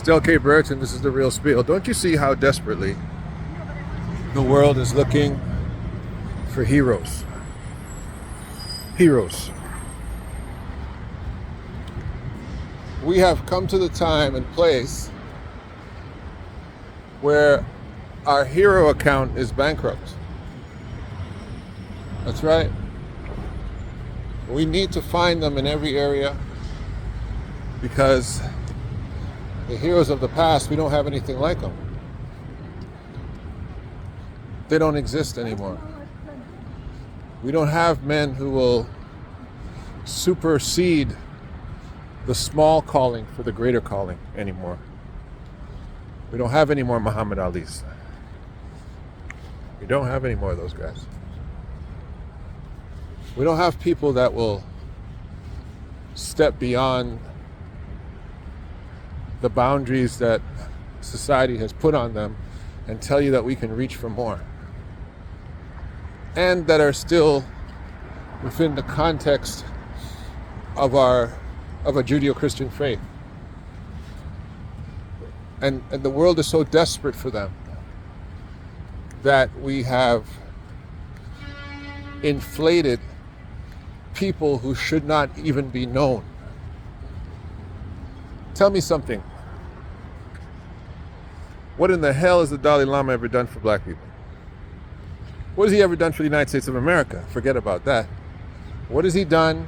Still K. Burton, this is the real spiel. Don't you see how desperately the world is looking for heroes? Heroes. We have come to the time and place where our hero account is bankrupt. That's right. We need to find them in every area because the heroes of the past, we don't have anything like them. They don't exist anymore. We don't have men who will supersede the small calling for the greater calling anymore. We don't have any more Muhammad Alis. We don't have any more of those guys. We don't have people that will step beyond the boundaries that society has put on them and tell you that we can reach for more. And that are still within the context of a Judeo-Christian faith. And the world is so desperate for them that we have inflated people who should not even be known. Tell me something. What in the hell has the Dalai Lama ever done for black people? What has he ever done for the United States of America? Forget about that. What has he done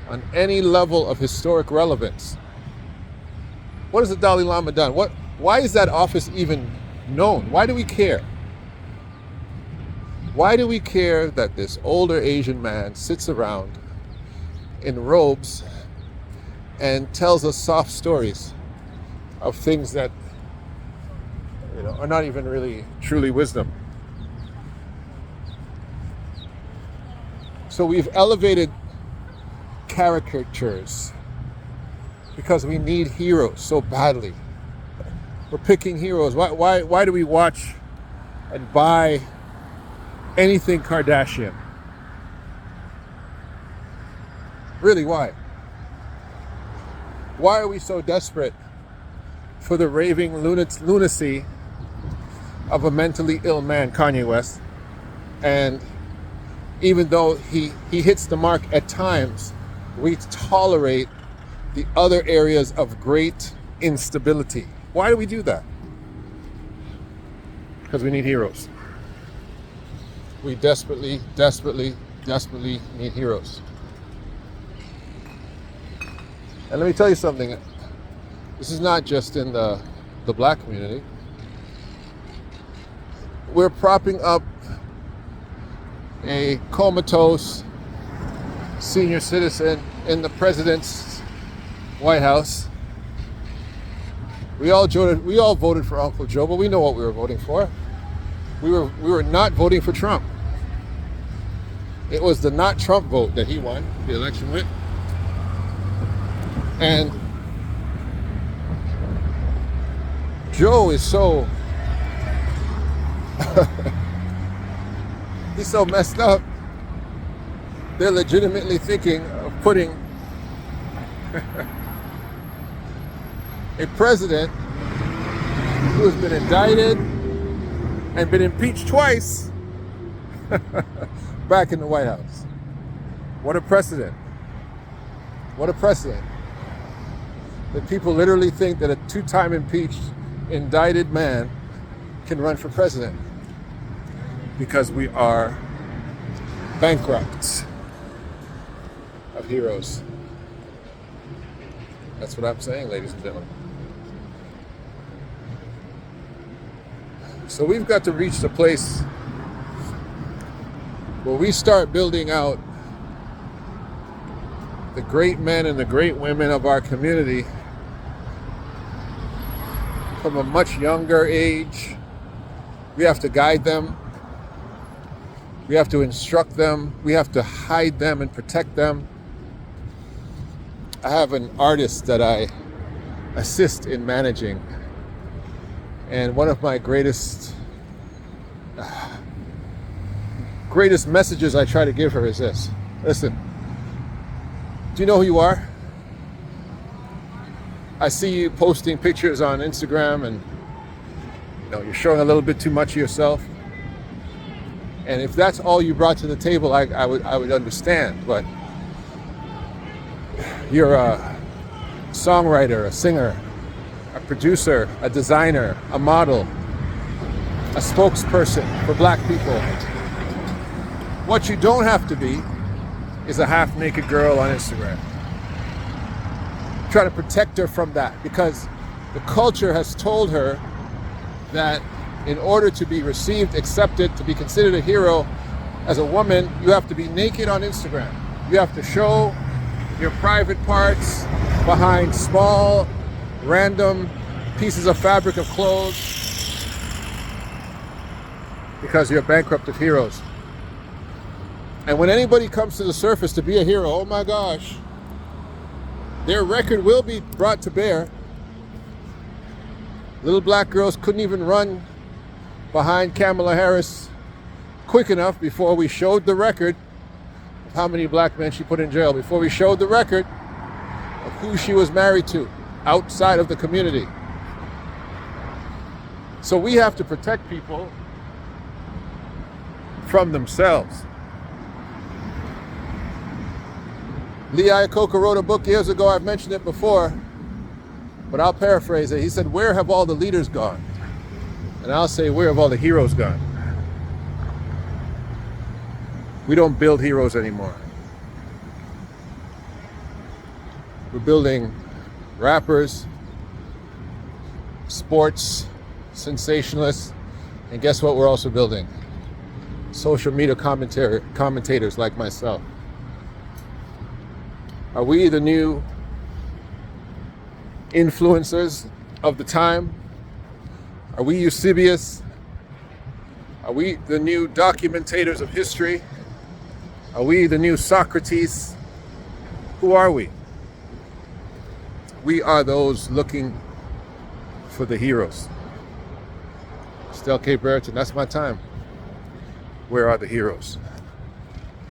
on any level of historic relevance? What has the Dalai Lama done? Why is that office even known? Why do we care? Why do we care that this older Asian man sits around in robes and tells us soft stories of things that are not even really truly wisdom? So we've elevated caricatures because we need heroes so badly. We're picking heroes. Why do we watch and buy anything Kardashian? Really, why? Why are we so desperate for the raving lunacy of a mentally ill man, Kanye West? And even though he hits the mark at times, we tolerate the other areas of great instability. Why do we do that? Because we need heroes. We desperately, desperately, desperately need heroes. And let me tell you something. This is not just in the black community. We're propping up a comatose senior citizen in the president's White House. We all voted for Uncle Joe, but we know what we were voting for. We were not voting for Trump. It was the not Trump vote that he won the election with. And Joe is so he's so messed up. They're legitimately thinking of putting a president who has been indicted and been impeached twice back in the White House. What a precedent. What a precedent. That people literally think that a two-time impeached, indicted man can run for president because we are bankrupt of heroes. That's what I'm saying, ladies and gentlemen. So we've got to reach the place where we start building out the great men and the great women of our community from a much younger age. We have to guide them. We have to instruct them. We have to hide them and protect them. I have an artist that I assist in managing. And one of my greatest messages I try to give her is this. Listen, do you know who you are? I see you posting pictures on Instagram, and you're showing a little bit too much of yourself. And if that's all you brought to the table, I would understand. But you're a songwriter, a singer, a producer, a designer, a model, a spokesperson for black people. What you don't have to be is a half-naked girl on Instagram. Try to protect her from that, because the culture has told her that in order to be received, accepted, to be considered a hero as a woman, you have to be naked on Instagram. You have to show your private parts behind small, random pieces of fabric of clothes, because you're bankrupt of heroes. And when anybody comes to the surface to be a hero, oh my gosh, their record will be brought to bear. Little black girls couldn't even run behind Kamala Harris quick enough before we showed the record of how many black men she put in jail, before we showed the record of who she was married to outside of the community. So we have to protect people from themselves. Lee Iacocca wrote a book years ago, I've mentioned it before, but I'll paraphrase it. He said, "Where have all the leaders gone?" And I'll say, "Where have all the heroes gone?" We don't build heroes anymore. We're building rappers, sports, sensationalists, and guess what we're also building? Social media commentators like myself. Are we the new influencers of the time? Are we Eusebius? Are we the new documentators of history? Are we the new Socrates? Who are we? We are those looking for the heroes. Stel K. Brereton, that's my time. Where are the heroes?